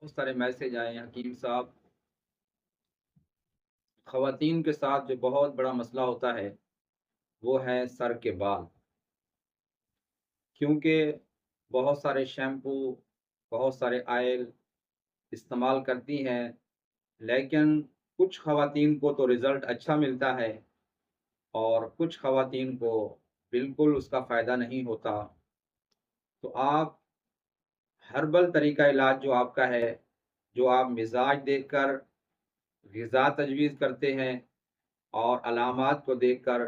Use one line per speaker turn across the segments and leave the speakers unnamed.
بہت سارے میسج آئے ہیں حکیم صاحب۔ خواتین کے ساتھ جو بہت بڑا مسئلہ ہوتا ہے وہ ہے سر کے بال، کیونکہ بہت سارے شیمپو، بہت سارے آئل استعمال کرتی ہیں، لیکن کچھ خواتین کو تو رزلٹ اچھا ملتا ہے اور کچھ خواتین کو بالکل اس کا فائدہ نہیں ہوتا۔ تو آپ ہربل طریقہ علاج جو آپ کا ہے، جو آپ مزاج دیکھ کر غذا تجویز کرتے ہیں اور علامات کو دیکھ کر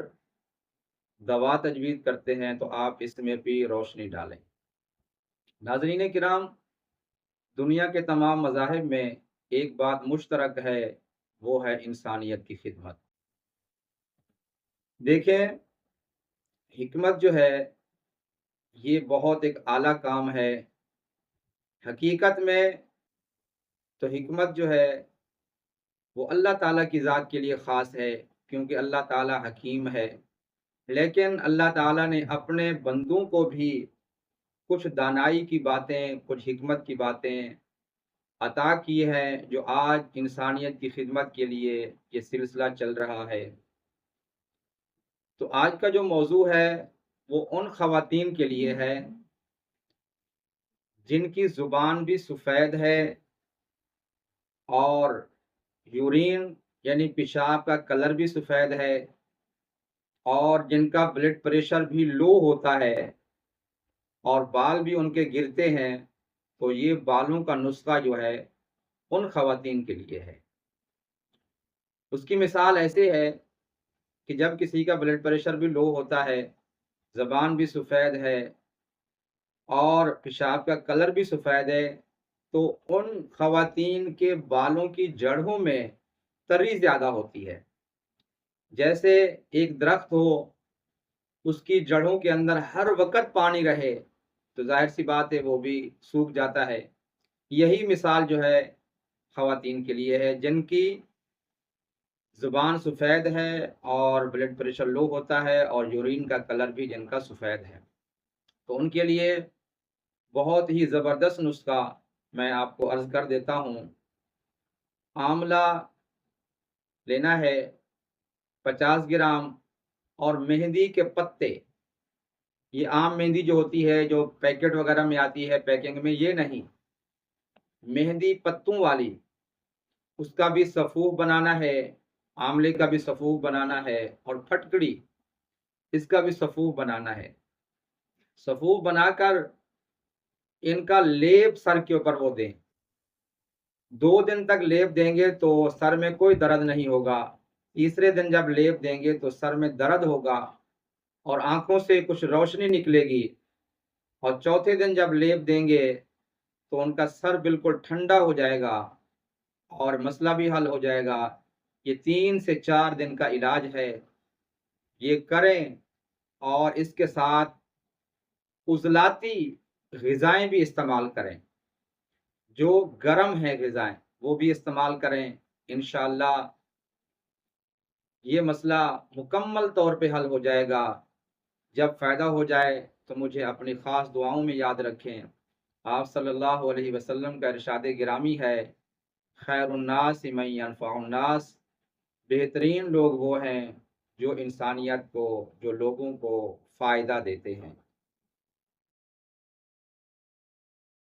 دوا تجویز کرتے ہیں، تو آپ اس میں بھی روشنی ڈالیں۔ ناظرین کرام، دنیا کے تمام مذاہب میں ایک بات مشترک ہے، وہ ہے انسانیت کی خدمت۔ دیکھیں، حکمت جو ہے یہ بہت ایک اعلیٰ کام ہے۔ حقیقت میں تو حکمت جو ہے وہ اللہ تعالیٰ کی ذات کے لیے خاص ہے، کیونکہ اللہ تعالیٰ حکیم ہے۔ لیکن اللہ تعالیٰ نے اپنے بندوں کو بھی کچھ دانائی کی باتیں، کچھ حکمت کی باتیں عطا کی ہے، جو آج انسانیت کی خدمت کے لیے یہ سلسلہ چل رہا ہے۔ تو آج کا جو موضوع ہے وہ ان خواتین کے لیے ہے جن کی زبان بھی سفید ہے اور یورین یعنی پیشاب کا کلر بھی سفید ہے، اور جن کا بلڈ پریشر بھی لو ہوتا ہے اور بال بھی ان کے گرتے ہیں، تو یہ بالوں کا نسخہ جو ہے ان خواتین کے لیے ہے۔ اس کی مثال ایسے ہے کہ جب کسی کا بلڈ پریشر بھی لو ہوتا ہے، زبان بھی سفید ہے اور پیشاب کا کلر بھی سفید ہے، تو ان خواتین کے بالوں کی جڑوں میں تری زیادہ ہوتی ہے۔ جیسے ایک درخت ہو، اس کی جڑوں کے اندر ہر وقت پانی رہے تو ظاہر سی بات ہے وہ بھی سوکھ جاتا ہے۔ یہی مثال جو ہے خواتین کے لیے ہے جن کی زبان سفید ہے اور بلڈ پریشر لو ہوتا ہے اور یورین کا کلر بھی جن کا سفید ہے، تو ان کے لیے بہت ہی زبردست نسخہ میں آپ کو عرض کر دیتا ہوں۔ آملہ لینا ہے 50 گرام، اور مہندی کے پتے، یہ عام مہندی جو ہوتی ہے جو پیکٹ وغیرہ میں آتی ہے پیکنگ میں، یہ نہیں، مہندی پتوں والی، اس کا بھی سفوف بنانا ہے، آملے کا بھی سفوف بنانا ہے، اور پھٹکڑی، اس کا بھی سفوف بنانا ہے۔ سفوف بنا کر ان کا لیپ سر کے اوپر وہ دیں، 2 دن تک لیپ دیں گے تو سر میں کوئی درد نہیں ہوگا، تیسرے دن جب لیپ دیں گے تو سر میں درد ہوگا اور آنکھوں سے کچھ روشنی نکلے گی، اور چوتھے دن جب لیپ دیں گے تو ان کا سر بالکل ٹھنڈا ہو جائے گا اور مسئلہ بھی حل ہو جائے گا۔ یہ 3 سے 4 دن کا علاج ہے، یہ کریں، اور اس کے ساتھ عضلاتی غذائیں بھی استعمال کریں، جو گرم ہیں غذائیں وہ بھی استعمال کریں۔ انشاءاللہ یہ مسئلہ مکمل طور پہ حل ہو جائے گا۔ جب فائدہ ہو جائے تو مجھے اپنی خاص دعاؤں میں یاد رکھیں۔ آپ صلی اللہ علیہ وسلم کا ارشاد گرامی ہے، خیر الناس من ینفع الناس، بہترین لوگ وہ ہیں جو انسانیت کو، جو لوگوں کو فائدہ دیتے ہیں۔